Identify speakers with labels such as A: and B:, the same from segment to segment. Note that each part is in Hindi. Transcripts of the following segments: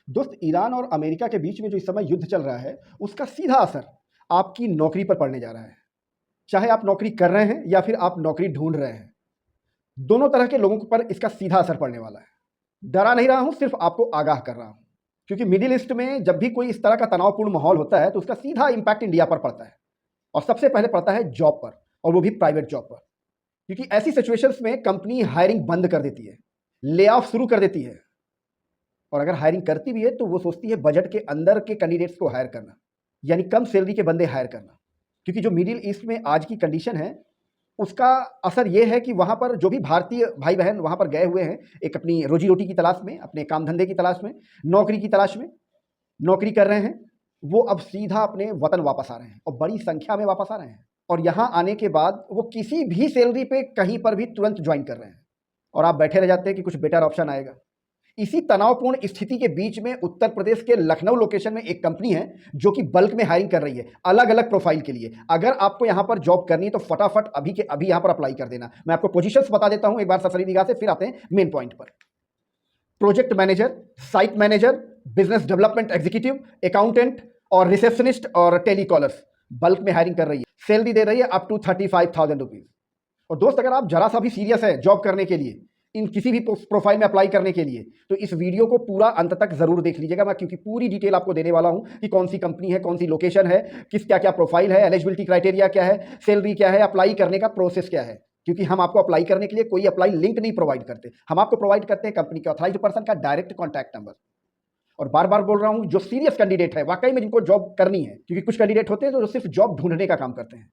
A: दोस्त, ईरान और अमेरिका के बीच में जो इस समय युद्ध चल रहा है, उसका सीधा असर आपकी नौकरी पर पड़ने जा रहा है। चाहे आप नौकरी कर रहे हैं या फिर आप नौकरी ढूंढ रहे हैं, दोनों तरह के लोगों पर इसका सीधा असर पड़ने वाला है। डरा नहीं रहा हूं, सिर्फ आपको आगाह कर रहा हूं, क्योंकि मिडिल ईस्ट में जब भी कोई इस तरह का तनावपूर्ण माहौल होता है तो उसका सीधा इंपैक्ट इंडिया पर पड़ता है, और सबसे पहले पड़ता है जॉब पर, और वो भी प्राइवेट जॉब पर। क्योंकि ऐसी सिचुएशंस में कंपनी हायरिंग बंद कर देती है, ले ऑफ शुरू कर देती है, और अगर हायरिंग करती भी है तो वो सोचती है बजट के अंदर के कैंडिडेट्स को हायर करना, यानी कम सैलरी के बंदे हायर करना। क्योंकि जो मिडिल ईस्ट में आज की कंडीशन है, उसका असर ये है कि वहाँ पर जो भी भारतीय भाई बहन वहाँ पर गए हुए हैं, एक अपनी रोजी रोटी की तलाश में, अपने काम धंधे की तलाश में, नौकरी की तलाश में, नौकरी कर रहे हैं, वो अब सीधा अपने वतन वापस आ रहे हैं, और बड़ी संख्या में वापस आ रहे हैं। और यहाँ आने के बाद वो किसी भी सैलरी पे कहीं पर भी तुरंत ज्वाइन कर रहे हैं, और आप बैठे रह जाते हैं कि कुछ बेटर ऑप्शन आएगा। इसी तनावपूर्ण स्थिति के बीच में उत्तर प्रदेश के लखनऊ लोकेशन में एक कंपनी है जो कि बल्क में हायरिंग कर रही है, अलग अलग प्रोफाइल के लिए। अगर आपको यहां पर जॉब करनी है तो फटाफट अभी के अभी यहां पर अप्लाई कर देना। मैं आपको पोजीशंस बता देता हूं एक बार सफरी निगाह से, फिर आते हैं मेन पॉइंट पर। Project manager, site manager, business development executive, accountant और रिसेप्शनिस्ट और टेलीकॉलर्स बल्क में हायरिंग कर रही है। सैलरी दे रही है अप टू 35,000 रुपीज। और दोस्त, अगर आप जरा सा भी सीरियस है जॉब करने के लिए, इन किसी भी प्रोफाइल में अप्लाई करने के लिए, तो इस वीडियो को पूरा अंत तक जरूर देख लीजिएगा। मैं क्योंकि पूरी डिटेल आपको देने वाला हूं कि कौन सी कंपनी है, कौन सी लोकेशन है, किस क्या क्या प्रोफाइल है, एलिजिबिलिटी क्राइटेरिया क्या है, सैलरी क्या है, अप्लाई करने का प्रोसेस क्या है। क्योंकि हम आपको अप्लाई करने के लिए कोई अप्लाई लिंक नहीं प्रोवाइड करते, हम आपको प्रोवाइड करते हैं कंपनी के ऑथराइज्ड पर्सन का डायरेक्ट कॉन्टैक्ट नंबर। और बार बार बोल रहा हूं, जो सीरियस कैंडिडेट है वाकई में, जिनको जॉब करनी है, क्योंकि कुछ कैंडिडेट होते हैं जो सिर्फ जॉब ढूंढने का काम करते हैं,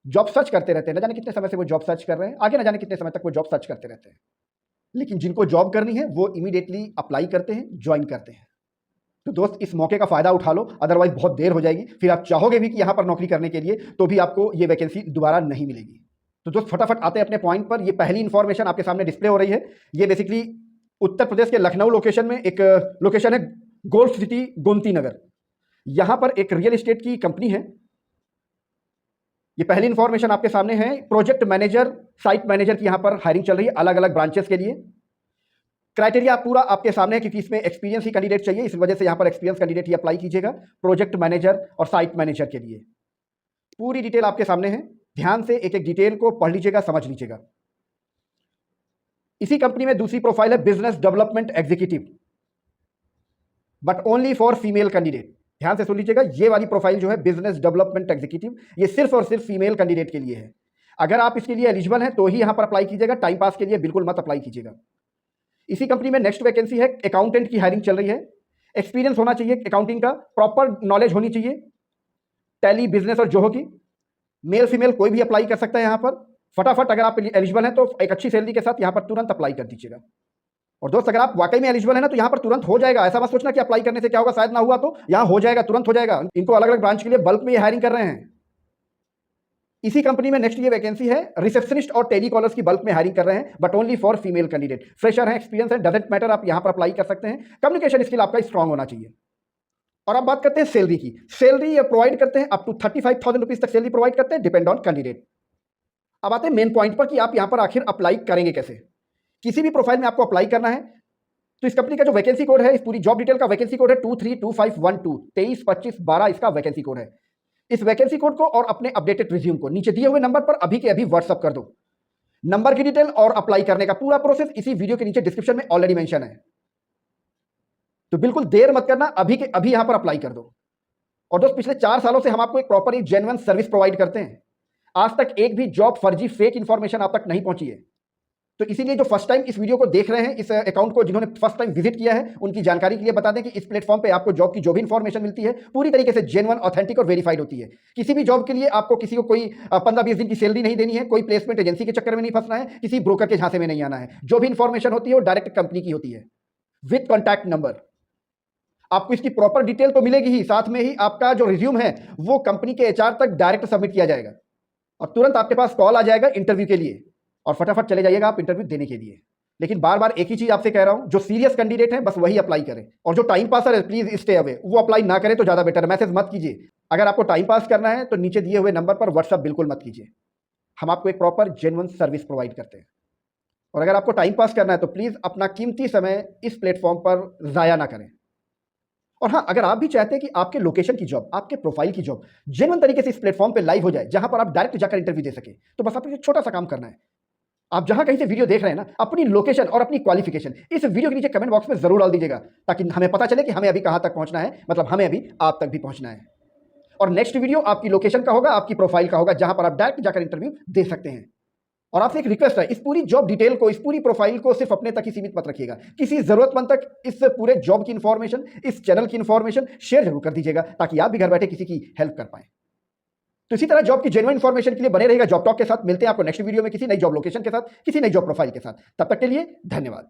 A: जॉब सर्च करते रहते हैं, न जाने कितने समय से वो जॉब सर्च कर रहे हैं, आगे न जाने कितने समय तक वो जॉब सर्च करते रहते हैं। लेकिन जिनको जॉब करनी है वो इमीडिएटली अप्लाई करते हैं, ज्वाइन करते हैं। तो दोस्त, इस मौके का फायदा उठा लो, अदरवाइज बहुत देर हो जाएगी, फिर आप चाहोगे भी कि यहां पर नौकरी करने के लिए, तो भी आपको ये वैकेंसी दोबारा नहीं मिलेगी। तो दोस्त, फटाफट आते हैं अपने पॉइंट पर। ये पहली इंफॉर्मेशन आपके सामने डिस्प्ले हो रही है। ये बेसिकली उत्तर प्रदेश के लखनऊ लोकेशन में एक लोकेशन है, गोल्फ सिटी गोमती नगर। यहां पर एक रियल एस्टेट की कंपनी है। ये पहली इंफॉर्मेशन आपके सामने है। प्रोजेक्ट मैनेजर, साइट मैनेजर की यहां पर हायरिंग चल रही है, अलग अलग ब्रांचेस के लिए। क्राइटेरिया पूरा आपके सामने है, क्योंकि इसमें एक्सपीरियंस ही कैंडिडेट चाहिए, इस वजह से यहां पर एक्सपीरियंस कैंडिडेट ही अप्लाई कीजिएगा प्रोजेक्ट मैनेजर और साइट मैनेजर के लिए। पूरी डिटेल आपके सामने है, ध्यान से एक एक डिटेल को पढ़ लीजिएगा, समझ लीजिएगा। इसी कंपनी में दूसरी प्रोफाइल है business development executive, but only for female candidate. ध्यान से सुन लीजिएगा, ये वाली प्रोफाइल जो है बिजनेस डेवलपमेंट एग्जीक्यूटिव, ये सिर्फ और सिर्फ फीमेल कैंडिडेट के लिए है। अगर आप इसके लिए एलिजिबल हैं तो ही यहां पर अप्लाई कीजिएगा, टाइम पास के लिए बिल्कुल मत अप्लाई कीजिएगा। इसी कंपनी में नेक्स्ट वैकेंसी है, अकाउंटेंट की हायरिंग चल रही है। एक्सपीरियंस होना चाहिए अकाउंटिंग का, प्रॉपर नॉलेज होनी चाहिए टैली, बिजनेस और जोहो की। मेल फीमेल कोई भी अप्लाई कर सकता है यहां पर। फटाफट अगर आप एलिजिबल हैं तो एक अच्छी सैलरी के साथ यहां पर तुरंत अप्लाई कर दीजिएगा। और दोस्त, अगर आप वाकई में एलिजिबल है ना तो यहां पर तुरंत हो जाएगा। ऐसा मत सोचना कि अप्लाई करने से क्या होगा, शायद ना हुआ, तो यहां हो जाएगा, तुरंत हो जाएगा। इनको अलग अलग ब्रांच के लिए बल्क में ये हायरिंग कर रहे हैं। इसी कंपनी में नेक्स्ट ये वैकेंसी है, रिसेप्शनिस्ट और टेलीकॉलर्स की बल्क में हायरिंग कर रहे हैं, but only for female candidate. Fresher है, एक्सपीरियंस है, डजंट मैटर, आप यहां पर अप्लाई कर सकते हैं। कम्युनिकेशन स्किल आपका स्ट्रांग होना चाहिए। और अब बात करते हैं सैलरी की। सैलरी ये प्रोवाइड करते हैं अप टू 35,000 रुपीज तक सैलरी प्रोवाइड करते हैं, डिपेंड ऑन कैंडिडेट। अब आते हैं मेन पॉइंट पर कि आप यहां पर आखिर अप्लाई करेंगे कैसे। किसी भी प्रोफाइल में आपको अप्लाई करना है तो इस कंपनी का जो वैकेंसी कोड है, इस पूरी जॉब डिटेल का वैकेंसी कोड है 232512, 232512 इसका वैकेंसी कोड है। इस वैकेंसी कोड को और अपने अपडेटेड रिज्यूम को नीचे दिए हुए नंबर पर अभी के अभी व्हाट्सअप कर दो। नंबर की डिटेल और अप्लाई करने का पूरा प्रोसेस इसी वीडियो के नीचे डिस्क्रिप्शन में ऑलरेडी मेंशन है, तो बिल्कुल देर मत करना, अभी के अभी यहां पर अप्लाई कर दो। और दोस्त, पिछले 4 सालों से हम आपको एक प्रॉपर एक जेन्युइन सर्विस प्रोवाइड करते हैं। आज तक एक भी जॉब फर्जी फेक इंफॉर्मेशन आप तक नहीं पहुंची है। तो इसीलिए जो फर्स्ट टाइम इस वीडियो को देख रहे हैं, इस अकाउंट को जिन्होंने फर्स्ट टाइम विजिट किया है, उनकी जानकारी के लिए बता दें कि इस प्लेटफॉर्म पे आपको जॉब की जो भी इंफॉर्मेशन मिलती है पूरी तरीके से जेन्युइन, ऑथेंटिक और वेरीफाइड होती है। किसी भी जॉब के लिए आपको किसी को कोई 15-20 दिन की सैलरी नहीं देनी है, कोई प्लेसमेंट एजेंसी के चक्कर में नहीं फंसना है, किसी ब्रोकर के झांसे में नहीं आना है। जो भी इंफॉर्मेशन होती है वो डायरेक्ट कंपनी की होती है, विद कॉन्टैक्ट नंबर। आपको इसकी प्रॉपर डिटेल तो मिलेगी ही, साथ में ही आपका जो रिज्यूम है वो कंपनी के एचआर तक डायरेक्ट सबमिट किया जाएगा, और तुरंत आपके पास कॉल आ जाएगा इंटरव्यू के लिए, और फटाफट चले जाइएगा आप इंटरव्यू देने के लिए। लेकिन बार बार एक ही चीज आपसे कह रहा हूं, जो सीरियस कैंडिडेट है बस वही अप्लाई करें, और जो टाइम पासर है प्लीज स्टे अवे, वो अप्लाई ना करें तो ज्यादा बेटर। मैसेज मत कीजिए। अगर आपको टाइम पास करना है तो नीचे दिए हुए नंबर पर व्हाट्सअप बिल्कुल मत कीजिए। हम आपको एक प्रॉपर जेन्युइन सर्विस प्रोवाइड करते हैं। और अगर आपको टाइम पास करना है तो प्लीज अपना कीमती समय इस प्लेटफॉर्म पर जाया ना करें। और हाँ, अगर आप भी चाहते हैं कि आपके लोकेशन की जॉब, आपके प्रोफाइल की जॉब जेन्युइन तरीके से इस प्लेटफॉर्म पे लाइव हो जाए, जहां पर आप डायरेक्ट जाकर इंटरव्यू दे सके, तो बस आपको एक छोटा सा काम करना है। आप जहां कहीं से वीडियो देख रहे हैं ना, अपनी लोकेशन और अपनी क्वालिफिकेशन इस वीडियो के नीचे कमेंट बॉक्स में जरूर डाल दीजिएगा, ताकि हमें पता चले कि हमें अभी कहां तक पहुंचना है, मतलब हमें अभी आप तक भी पहुंचना है। और नेक्स्ट वीडियो आपकी लोकेशन का होगा, आपकी प्रोफाइल का होगा, जहां पर आप डायरेक्ट जाकर इंटरव्यू दे सकते हैं। और आपसे एक रिक्वेस्ट है, इस पूरी जॉब डिटेल को, इस पूरी प्रोफाइल को सिर्फ अपने तक ही सीमित मत रखिएगा। किसी जरूरतमंद तक इस पूरे जॉब की इंफॉर्मेशन, इस चैनल की इंफॉर्मेशन शेयर जरूर कर दीजिएगा, ताकि आप भी घर बैठे किसी की हेल्प कर पाए। तो इसी तरह जॉब की जेन्युइन इंफॉर्मेशन के लिए बने रहेगा जॉब टॉक के साथ। मिलते हैं आपको नेक्स्ट वीडियो में किसी नई जॉब लोकेशन के साथ, किसी नई जॉब प्रोफाइल के साथ। तब तक के लिए धन्यवाद।